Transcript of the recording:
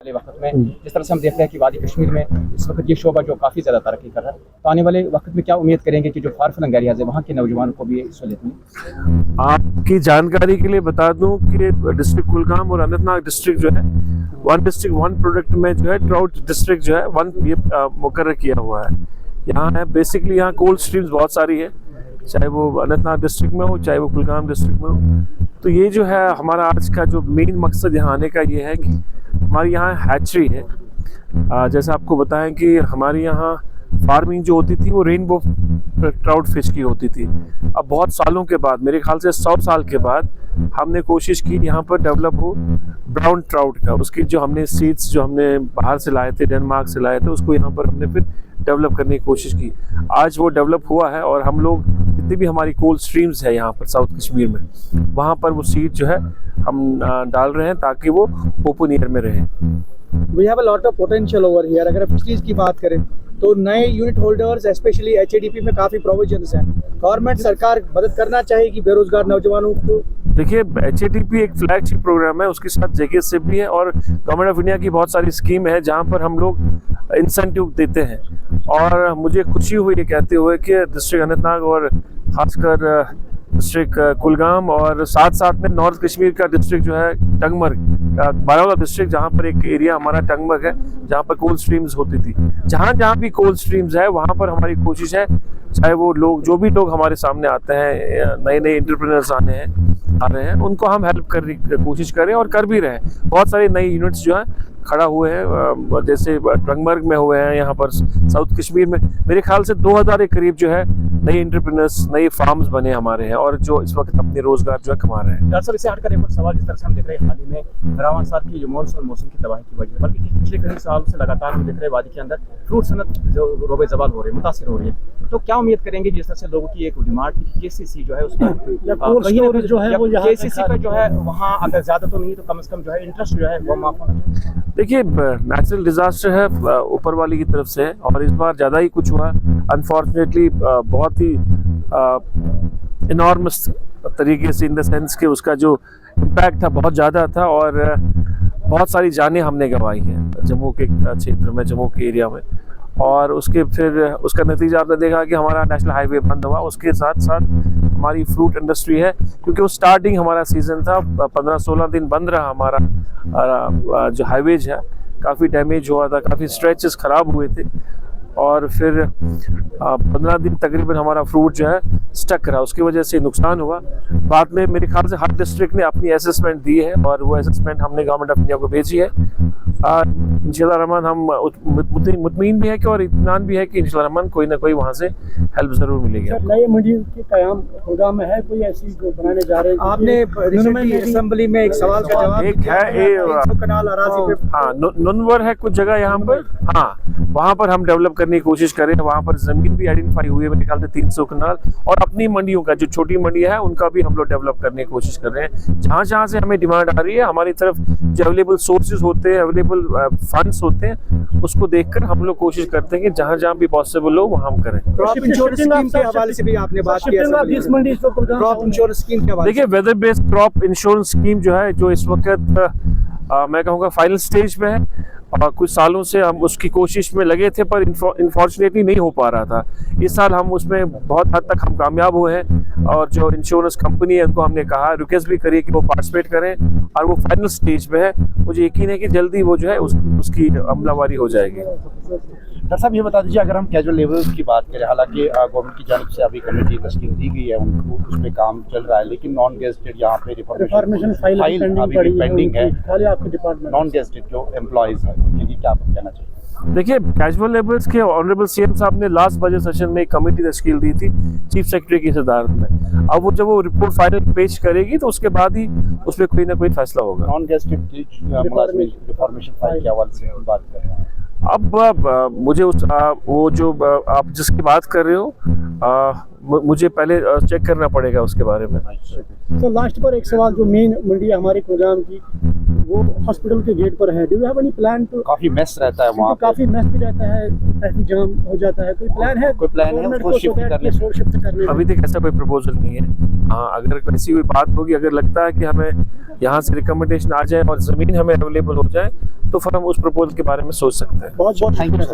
वाले वक्त में जिस तरह से हम देखते हैं कि वादी कश्मीर में इस वक्त ये शोबा जो काफ़ी ज़्यादा तरक्की कर रहा है, तो आने वाले वक्त में क्या उम्मीद करेंगे कि जो फार फ्लंग एरियाज़ है वहाँ के नौजवानों को भी सहूलियत मिले? आपकी जानकारी के लिए बता दूं कि डिस्ट्रिक्ट कुलगाम और अनंतनाग डिस्ट्रिक्ट जो है वन डिस्ट्रिक्ट वन प्रोडक्ट में जो है ट्राउट डिस्ट्रिक्ट जो है वन ये मुकर्रर किया हुआ है। यहाँ है बेसिकली यहाँ कोल्ड स्ट्रीम्स बहुत सारी है, चाहे वो अनंतनाग डिस्ट्रिक्ट में हो चाहे वो कुलगाम डिस्ट्रिक्ट में हो। तो ये जो है हमारा आज का जो मेन मकसद यहाँ आने का ये है कि हमारी यहाँ हैचरी है। जैसे आपको बताएं कि हमारे यहाँ फार्मिंग जो होती थी वो रेनबो ट्राउट फिश की होती थी। अब बहुत सालों के बाद, मेरे ख्याल से 100 साल के बाद, हमने कोशिश की यहाँ पर डेवलप हो ब्राउन ट्राउट का। उसकी जो हमने सीड्स जो हमने बाहर से लाए थे, डेनमार्क से लाए थे, उसको यहाँ पर हमने फिर डेवलप करने की कोशिश की। आज वो डेवलप हुआ है और हम लोग जितनी भी हमारी कोल्ड स्ट्रीम्स है यहाँ पर साउथ कश्मीर में, वहाँ पर वो सीड जो है हम डाल रहे हैं ताकि वो ओपन एयर में रहे। We have a lot of potential over here। अगर फिशरीज की बात करें तो नए यूनिट होल्डर्स स्पेशली HADP में काफ़ी प्रोविजंस हैं। गवर्नमेंट सरकार मदद करना चाहेगी बेरोजगार नौजवानों को। देखिए, HADP एक फ्लैगशिप प्रोग्राम है, उसके साथ JKSF भी है और गवर्नमेंट ऑफ इंडिया की बहुत सारी स्कीम है जहाँ पर हम लोग इंसेंटिव देते हैं। और मुझे खुशी हुई ये कहते हुए कि डिस्ट्रिक्ट अनंतनाग और खासकर डिस्ट्रिक्ट कुलगाम और साथ साथ में नॉर्थ कश्मीर का डिस्ट्रिक्ट जो है टंगमर्ग, बारामूला डिस्ट्रिक्ट, जहाँ पर एक एरिया हमारा टंगमर्ग है जहाँ पर कोल्ड स्ट्रीम्स होती थी। जहाँ जहाँ भी कोल्ड स्ट्रीम्स है वहाँ पर हमारी कोशिश है, चाहे वो लोग जो भी लोग हमारे सामने आते हैं, नए नए एंटरप्रेन्योर्स आ रहे हैं, उनको हम हेल्प करने की कोशिश करें और कर भी रहे हैं। बहुत सारे नए यूनिट्स जो हैं खड़ा हुए हैं, जैसे टंगमर्ग में हुए हैं, यहाँ पर साउथ कश्मीर में मेरे ख्याल से 2000 के करीब जो है नए एंटरप्रेन्योर्स, नए फार्म्स बने हमारे हैं और जो इस वक्त अपने रोजगार जो है कमा रहे हैं। दरअसल इसे हटकर एक और सवाल, जिस तरह से हम देख रहे हैं हाल ही में फरावान साथ की जो मौसम की तबाही की वजह, बल्कि पिछले कई सालों से लगातार हम देख रहे हैं वादी के अंदर फ्रूट सनत जो रोबे जवाल हो रही है, मुतासिर हो रही है। तो क्या उम्मीद करेंगे जिस तरह से लोगों की एक डिमांड थी KCC जो है उसका जो है वो KCC पर जो है वहाँ अगर ज़्यादा तो नहीं तो कम से कम जो है इंटरेस्ट जो है वो माफ होना चाहिए। देखिए, नेचुरल डिजास्टर है, ऊपर वाले की तरफ से है और इस बार ज़्यादा ही कुछ हुआ अनफॉर्चुनेटली, बहुत ही इनॉर्मस तरीके से, इन द सेंस कि उसका जो इम्पैक्ट था बहुत ज़्यादा था और बहुत सारी जानें हमने गंवाई हैं जम्मू के क्षेत्र में, जम्मू के एरिया में। और उसके फिर उसका नतीजा आपने देखा कि हमारा नेशनल हाईवे बंद हुआ। उसके साथ साथ हमारी फ्रूट इंडस्ट्री है, क्योंकि वो स्टार्टिंग हमारा सीज़न था, 15-16 दिन बंद रहा हमारा जो हाईवेज है, काफ़ी डैमेज हुआ था, काफ़ी स्ट्रेचेस ख़राब हुए थे और फिर 15 दिन तकरीबन हमारा फ्रूट जो है स्टक रहा, उसकी वजह से नुकसान हुआ। बाद में मेरे ख्याल से हर डिस्ट्रिक्ट ने अपनी असेसमेंट दी है और वो असेसमेंट हमने गवर्नमेंट ऑफ इंडिया को भेजी है। इंशाल्लाह रहमान हम मुतमईन भी है कि और इत्मीनान भी है कि इंशाल्लाह रहमान कोई ना कोई वहाँ से हेल्प ज़रूर मिलेगी। नई मंडी के क़याम कुलगाम में है कोई ऐसी जो बनाने जा रहे हैं? आपने असेंबली में एक सवाल का जवाब एक है कनाल अराज़ी पे, हाँ, नुनवर है कुछ जगह यहाँ पर, हाँ, वहाँ पर हम डेवलप करने की कोशिश करें। वहाँ पर ज़मीन भी आइडेंटिफाई हुई है मेरे ख्याल से 300 कनाल, और अपनी मंडियों का जो छोटी मंडी है उनका भी हम लोग डेवलप करने की कोशिश कर रहे हैं। जहाँ जहाँ से हमें डिमांड आ रही है, हमारी तरफ जो अवेलेबल सोर्सेज होते हैं, अवेलेबल फंड्स होते हैं, उसको देखकर हम लोग कोशिश करते हैं कि जहाँ जहाँ भी पॉसिबल हो वहाँ हम करें। क्रॉप इंश्योरेंस स्कीम के हवाले से भी आपने बात की है। क्रॉप इंश्योरेंस स्कीम के हवाले, देखिए, weather based crop insurance scheme जो है, जो इस वक्त मैं कहूँगा फाइनल स्टेज पे है और कुछ सालों से हम उसकी कोशिश में लगे थे, पर इनफॉर्चुनेटली नहीं हो पा रहा था। इस साल हम उसमें बहुत हद तक हम कामयाब हुए हैं और जो इंश्योरेंस कंपनी है उनको हमने कहा, रिक्वेस्ट भी करी कि वो पार्टिसिपेट करें और वो फाइनल स्टेज पे है। मुझे यकीन है कि जल्दी वो जो है उसकी अमलावारी हो जाएगी। डॉक्टर साहब, ये बता दीजिए, अगर हम कैजुअल लेबरर्स की बात करें, हालांकि गवर्नमेंट की जानिब से अभी कमेटी तस्कीम दी गई है, उनको उस पर काम चल रहा है, लेकिन नॉन गेजेटेड यहाँ पे रिफॉर्मेशन फाइल अभी पेंडिंग है। नॉन गेजेटेड जो एम्प्लॉयज़ हैं उनके लिए क्या कहना चाहिए? देखिए, कैजुअल लेबर्स के ऑनरेबल CM साहब ने लास्ट बजट सेशन में एक कमेटी तश्कील दी थी चीफ सेक्रेटरी की सदारत में। अब वो जब वो रिपोर्ट फाइनल पेश करेगी तो उसके बाद ही उस पर कोई ना कोई फैसला होगा। नॉन गेजेटेड मुलाजिम रिफॉर्मेशन फाइल के हवाले से बात कर रहे हैं। अब मुझे वो जो आप जिसकी बात कर रहे हो, मुझे पहले चेक करना पड़ेगा उसके बारे में। तो लास्ट पर एक सवाल, जो मेन मंडी है हमारी कुलगाम की, वो हॉस्पिटल के गेट पर है। Do you have any plan to? काफी मेस रहता है वहाँ, काफी मेस भी रहता है, ट्रैफिक जाम हो जाता है। कोई प्लान है? उसको शिफ्ट करने? अभी तक ऐसा कोई प्रपोजल नहीं है। हाँ, अगर ऐसी कोई बात होगी, अगर लगता है कि हमें यहाँ से रिकमेंडेशन आ जाए और ज़मीन हमें अवेलेबल हो जाए, तो फिर हम उस प्रपोजल के बारे में सोच सकते हैं। बहुत बहुत थैंक यू।